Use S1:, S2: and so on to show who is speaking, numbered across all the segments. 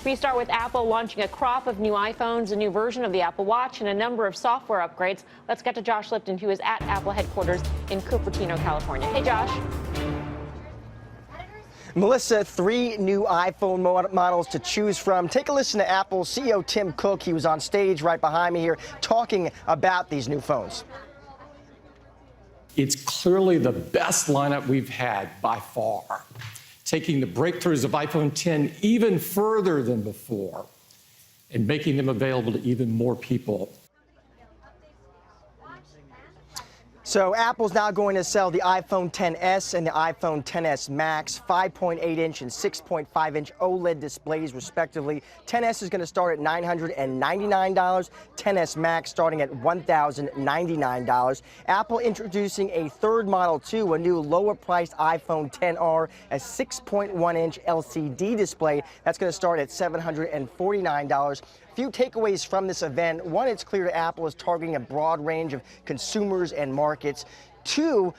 S1: We start with Apple launching a crop of new iPhones, a new version of the Apple Watch, and a number of software upgrades. Let's get to Josh Lipton, who is at Apple headquarters in Cupertino, California. Hey, Josh.
S2: Melissa, 3 new iPhone models to choose from. Take a listen to Apple CEO Tim Cook. He was on stage right behind me here talking about these new phones.
S3: It's clearly the best lineup we've had by far, taking the breakthroughs of iPhone 10 even further than before and making them available to even more people.
S2: So Apple's now going to sell the iPhone XS and the iPhone XS Max, 5.8-inch and 6.5-inch OLED displays, respectively. XS is going to start at $999, XS Max starting at $1,099. Apple introducing a third model, too, a new lower-priced iPhone XR, a 6.1-inch LCD display. That's going to start at $749. Few takeaways from this event. One, it's clear that Apple is targeting a broad range of consumers and markets. 2,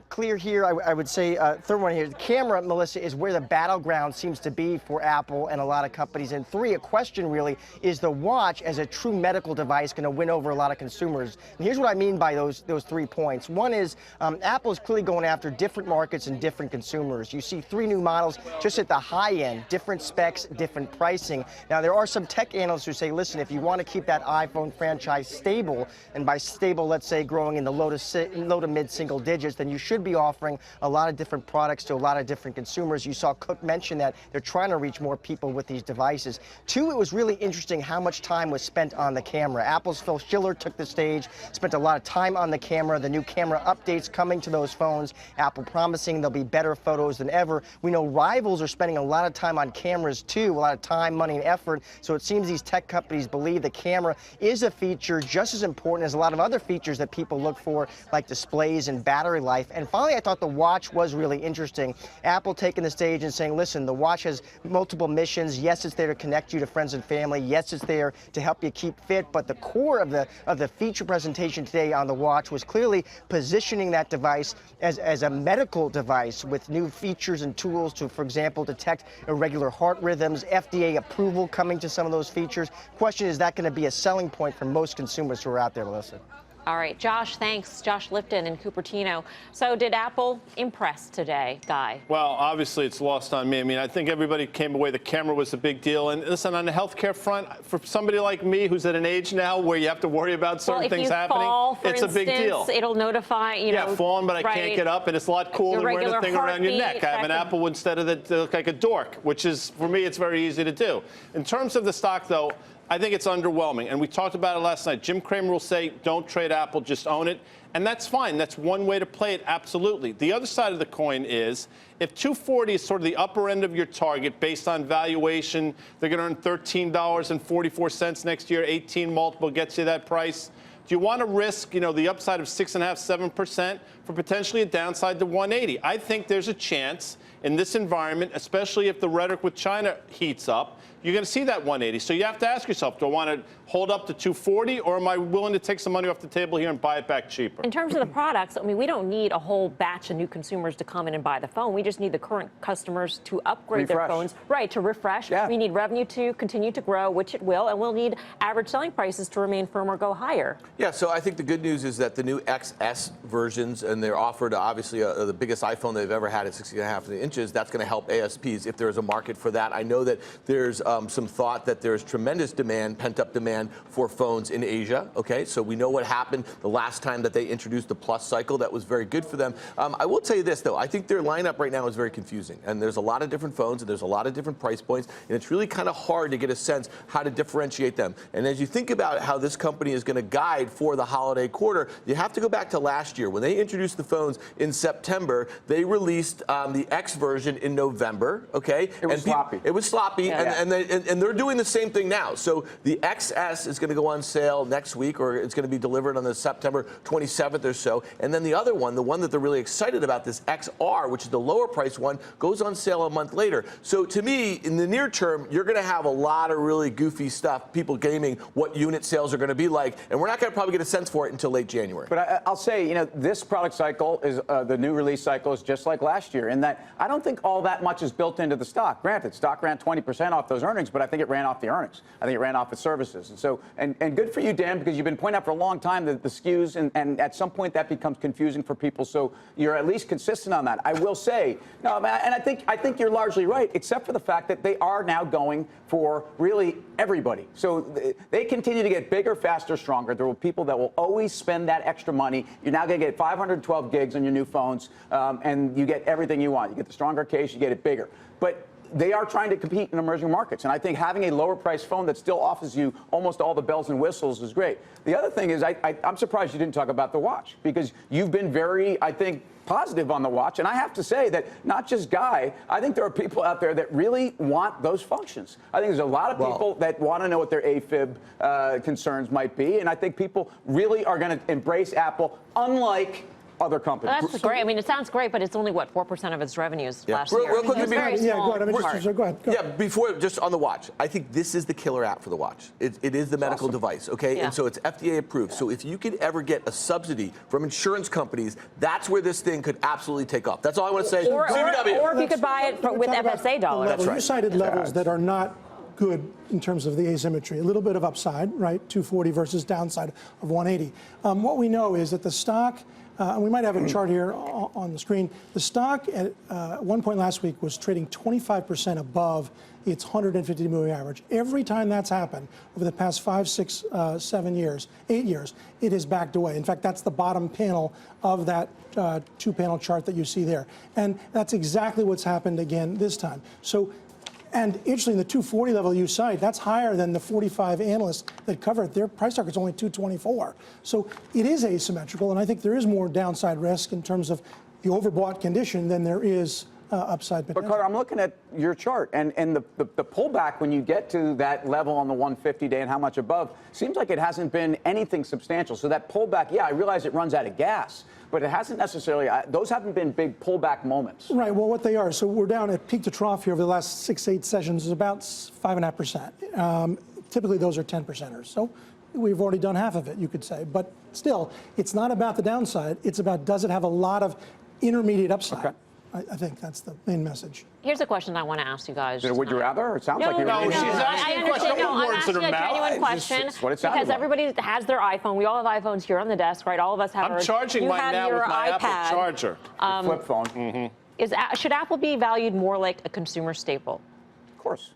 S2: clear here, I would say, third one here, the camera, Melissa, is where the battleground seems to be for Apple and a lot of companies. And 3, a question really, is the watch as a true medical device going to win over a lot of consumers? And here's what I mean by those 3 points. One is Apple is clearly going after different markets and different consumers. You see 3 new models just at the high end, different specs, different pricing. Now, there are some tech analysts who say, listen, if you want to keep that iPhone franchise stable, and by stable, let's say growing in the low to mid single digits, then you should be offering a lot of different products to a lot of different consumers. You saw Cook mention that they're trying to reach more people with these devices. 2, it was really interesting how much time was spent on the camera. Apple's Phil Schiller took the stage, spent a lot of time on the camera. The new camera updates coming to those phones. Apple promising there'll be better photos than ever. We know rivals are spending a lot of time on cameras too, a lot of time, money, and effort. So it seems these tech companies believe the camera is a feature just as important as a lot of other features that people look for, like displays and battery life. And finally, I thought the watch was really interesting. Apple taking the stage and saying, listen, the watch has multiple missions. Yes, it's there to connect you to friends and family. Yes, it's there to help you keep fit. But the core of the feature presentation today on the watch was clearly positioning that device as a medical device with new features and tools to, for example, detect irregular heart rhythms, FDA approval coming to some of those features. Question, is that going to be a selling point for most consumers who are out there, Melissa?
S1: All right, Josh, thanks. Josh Lipton in Cupertino. So did Apple impress today, Guy?
S4: Well, obviously it's lost on me. I mean, I think everybody came away, the camera was a big deal. And listen, on the healthcare front, for somebody like me who's at an age now where you have to worry about certain things happening,
S1: fall,
S4: it's a big deal.
S1: It'll notify, you know.
S4: Yeah, falling, but I can't get up, and it's a lot cooler than wearing a thing around your neck. I have an Apple instead of that look like a dork, which is, for me, it's very easy to do. In terms of the stock, though, I think it's underwhelming. And we talked about it last night. Jim Cramer will say, don't trade Apple, just own it. And that's fine. That's one way to play it, absolutely. The other side of the coin is, if 240 is sort of the upper end of your target based on valuation, they're going to earn $13.44 next year, 18 multiple gets you that price. Do you want to risk, you know, the upside of 6.5%, 7% for potentially a downside to 180? I think there's a chance in this environment, especially if the rhetoric with China heats up, you're going to see that 180. So you have to ask yourself, do I want to hold up to 240, or am I willing to take some money off the table here and buy it back cheaper?
S1: In terms of the products, I mean, we don't need a whole batch of new consumers to come in and buy the phone. We just need the current customers to upgrade their phones, right, to refresh. Yeah. We need revenue to continue to grow, which it will, and we'll need average selling prices to remain firm or go higher.
S5: Yeah, so I think the good news is that the new XS versions, and they're offered obviously the biggest iPhone they've ever had at 16.5 inches, that's going to help ASPs if there's a market for that. I know that there's some thought that there's tremendous demand, pent-up demand for phones in Asia. Okay, so we know what happened the last time that they introduced the Plus cycle. That was very good for them. I will tell you this, though. I think their lineup right now is very confusing, and there's a lot of different phones, and there's a lot of different price points, and it's really kind of hard to get a sense how to differentiate them. And as you think about how this company is going to guide for the holiday quarter, you have to go back to last year. When they introduced the phones in September, they released the X version in November. Okay,
S6: it was sloppy.
S5: It was sloppy,
S6: yeah.
S5: And they're doing the same thing now. So the XS is going to go on sale next week, or it's going to be delivered on the September 27th or so. And then the other one, the one that they're really excited about, this XR, which is the lower price one, goes on sale a month later. So to me, in the near term, you're going to have a lot of really goofy stuff, people gaming what unit sales are going to be like, and we're not going to probably get a sense for it until late January.
S6: But I'll say, you know, this product cycle is the new release cycle is just like last year, in that I I don't think all that much is built into the stock. Granted, stock ran 20% off those earnings, but I think it ran off the earnings. I think it ran off its services. And so, and good for you, Dan, because you've been pointing out for a long time that the skews, and at some point that becomes confusing for people. So you're at least consistent on that. I will say, no, and I think you're largely right, except for the fact that they are now going for really everybody. So they continue to get bigger, faster, stronger. There will be people that will always spend that extra money. You're now going to get 512 gigs on your new phones, and you get everything you want. You get the stronger case, you get it bigger. But they are trying to compete in emerging markets. And I think having a lower price phone that still offers you almost all the bells and whistles is great. The other thing is I'm surprised you didn't talk about the watch, because you've been very, I think, positive on the watch. And I have to say that not just Guy, I think there are people out there that really want those functions. I think there's a lot of people that want to know what their AFib concerns might be. And I think people really are going to embrace Apple, unlike other companies.
S1: Well, that's great. I mean, it sounds great, but it's only, what, 4% of its revenues last year?
S5: Real quickly,
S1: go
S7: ahead.
S5: Yeah, before, just on the watch, I think this is the killer app for the watch. It is the medical device, okay?
S1: Yeah.
S5: And so it's FDA approved. So if you could ever get a subsidy from insurance companies, that's where this thing could absolutely take off. That's all I want to say.
S1: Or if you could buy it with FSA dollars.
S5: That's right.
S7: You cited levels that are not good in terms of the asymmetry. A little bit of upside, right? 240 versus downside of 180. What we know is that the stock, and we might have a chart here on the screen, the stock at one point last week was trading 25% above its 150 moving average. Every time that's happened over the past 5, 6, 7 years, 8 years, it has backed away. In fact, that's the bottom panel of that two-panel chart that you see there. And that's exactly what's happened again this time. So, and interestingly, the 240 level you cite, that's higher than the 45 analysts that cover it. Their price target's only 224. So it is asymmetrical, and I think there is more downside risk in terms of the overbought condition than there is upside potential.
S6: But Carter, I'm looking at your chart, and the pullback when you get to that level on the 150-day and how much above, seems like it hasn't been anything substantial. So that pullback, yeah, I realize it runs out of gas, but it hasn't necessarily, those haven't been big pullback moments.
S7: Right, well, what they are, so we're down at peak to trough here over the last 6, 8 sessions is about 5.5%. Typically, those are 10%ers. So we've already done half of it, you could say. But still, it's not about the downside. It's about, does it have a lot of intermediate upside? Okay. I think that's the main message.
S1: Here's a question I want to ask you guys.
S6: Would you rather? It sounds
S1: no,
S6: like you're
S1: no,
S6: really
S4: she's asking a question.
S1: I'm asking a genuine question because everybody has their iPhone. We all have iPhones here on the desk, right? All of us have.
S4: I'm charging mine now with my Apple charger.
S6: Flip phone.
S1: Should Apple be valued more like a consumer staple?
S6: Of course.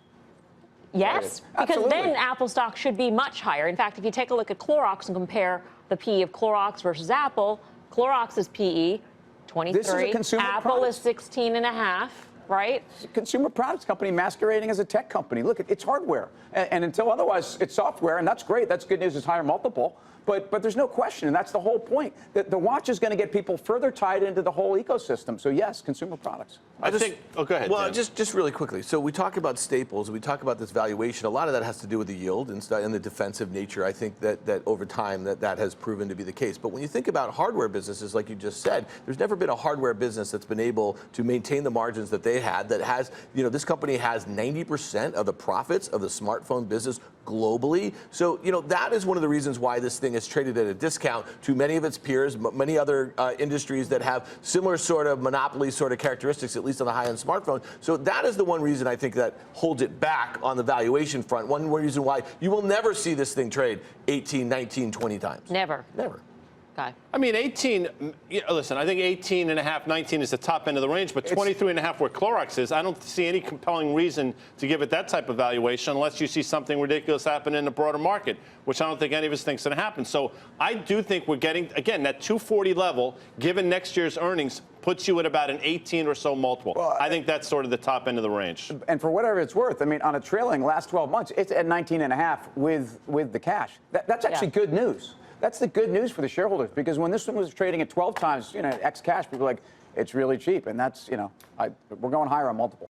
S1: Yes, because then Apple stock should be much higher. In fact, if you take a look at Clorox and compare the PE of Clorox versus Apple, Clorox's PE 23. Apple is 16.5, right?
S6: It's a consumer products company masquerading as a tech company. Look, it's hardware. And until otherwise, it's software, and that's great. That's good news. It's higher multiple. But there's no question, and that's the whole point, that the watch is going to get people further tied into the whole ecosystem. So, yes, consumer products.
S4: I think, go ahead.
S5: Well,
S4: Dan.
S5: just really quickly. So we talk about staples, we talk about this valuation. A lot of that has to do with the yield and the defensive nature. I think that over time that has proven to be the case. But when you think about hardware businesses, like you just said, there's never been a hardware business that's been able to maintain the margins that they had, that has, this company has 90% of the profits of the smartphone business globally. So, that is one of the reasons why this thing is traded at a discount to many of its peers, many other industries that have similar sort of monopoly sort of characteristics, at least on the high-end smartphone. So that is the one reason I think that holds it back on the valuation front. One reason why you will never see this thing trade 18, 19, 20 times.
S1: Never.
S5: Never.
S1: Guy.
S4: I mean, 18, listen, I think 18.5, 19 is the top end of the range, but 23.5 where Clorox is, I don't see any compelling reason to give it that type of valuation unless you see something ridiculous happen in the broader market, which I don't think any of us think is going to happen. So I do think we're getting, again, that 240 level, given next year's earnings, puts you at about an 18 or so multiple. Well, I think that's sort of the top end of the range.
S6: And for whatever it's worth, I mean, on a trailing last 12 months, it's at 19.5 with the cash. That's actually good news. That's the good news for the shareholders, because when this one was trading at 12 times, X cash, people were like, it's really cheap. And that's, we're going higher on multiple.